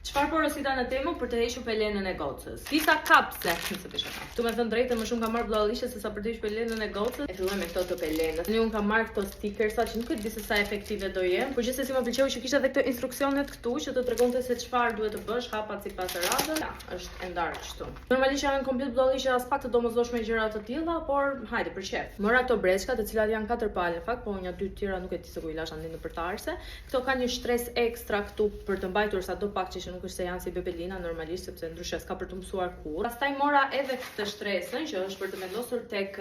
Çfarë porosita në temë për të hequr pelenën e gocës? Disa kapse, nëse të shaka. Tu me thënë drejtë, më shumë kam marrë vllallishe se sa për të hequr pelenën e gocës. E filloj me këto të pelenës. Unë kam marrë këto stickersa që nuk e di se sa efektive do jenë, por gjithsesi më pëlqeu që kishte edhe këto instruksionet këtu që të tregonte se çfarë duhet të bësh, hapat sipas radhës. Ja, është e ndarë kështu. Normalisht janë komplet vllallishe as pak të domosdoshme gjëra të tilla, por hajde për çef. Mora këto breshka, të cilat janë 4 palë në fakt, po një 2 tjera nuk e di se ku i lasha në përtarse. Këto kanë një shtresë ekstra këtu për të mbajtur sado pak që nuk është se janë si bebelina normalisht, sepse ndryshe s'ka për të mësuar kur. Pastaj mora edhe këtë shtresën që është për të vendosur tek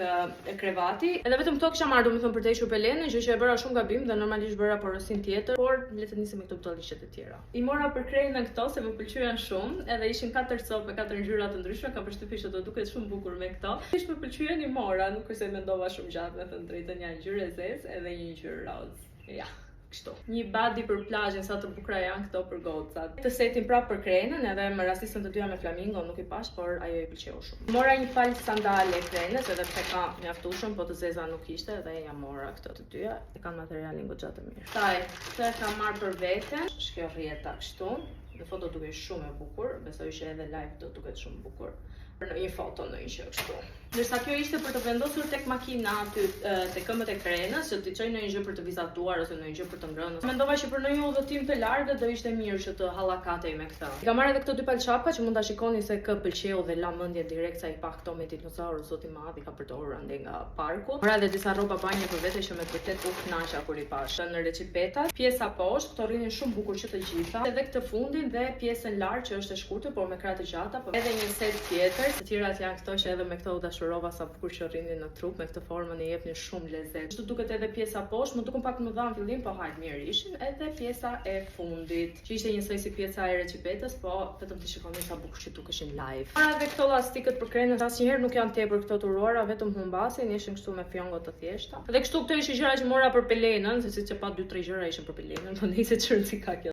krevati. Edhe vetëm këto kisha marrë, domethënë për të hequr pelenën, gjë që e bëra shumë gabim dhe normalisht bëra porosin tjetër, por le të nisim me këto vllallishet e tjera. I mora për krenën këto se më pëlqyen shumë, edhe ishin 4 copë me 4 ngjyra të ndryshme, kam përshtypjen se do duket shumë bukur me këto. Thjesht më pëlqyen i mora, nuk është se mendova shumë gjatë, me thënë drejtën, një ngjyrë e zezë edhe një ngjyrë roz. Ja. Kështu. Një badi për plazhin, sa të bukura janë këto për gocat. Këtë setin prapë për krenën, edhe më rastisën të dyja me flamingo, nuk i pash, por ajo i pëlqeu shumë. Mora një palë sandale krenës, edhe pse ka mjaftueshëm, po të zeza nuk ishte, edhe ja mora këto të dyja. E kanë materialin goxha të mirë. Pastaj, këtë kam marrë për veten, shkjo rrieta kështu. Në foto duket shumë e bukur, besoj që edhe live do duket shumë bukur. Në një foto në një që kështu. Ndërsa kjo ishte për të vendosur tek makina aty tek këmbët e krenës, që t'i çoj në një gjë për të vizatuar ose në një gjë për të ngrënë. Mendova që për në një udhëtim të largët do ishte mirë që të hallakatej me këtë. Kam marrë edhe këto 2 palë çapka që mund ta shikoni se kë pëlqeu dhe la mendje direkt sa i pa këto me dinozaur, zoti i madh i ka përdorur ande nga parku. Mora edhe disa rroba banje për vete që me vërtet u kënaqa kur i pash. Në recipetat, pjesa poshtë, këto rrinin shumë bukur që të gjitha. Edhe këtë fundin dhe pjesën lart që është e shkurtër por me krah të gjata, po edhe një set tjetër. Të tjerat janë këto që edhe me këto u dashurova sa bukur që rrinin në trup, me këtë formën e jepnin shumë lezet. Kështu duket edhe pjesa poshtë, më dukon pak më dha në fillim, po hajt mirë ishin, edhe pjesa e fundit, që ishte njësoj si pjesa e recipetës, po vetëm të shikoni sa bukur që dukeshin live. Ora edhe këto lastikët për krenën, asnjëherë nuk janë tepër këto turuara, vetëm humbasin, ishin kështu me fjongo të thjeshta. Dhe kështu këto ishin gjëra që mora për pelenën, se siç e pa 2-3 gjëra ishin për pelenën, po nejse çrëndsi ka kjo.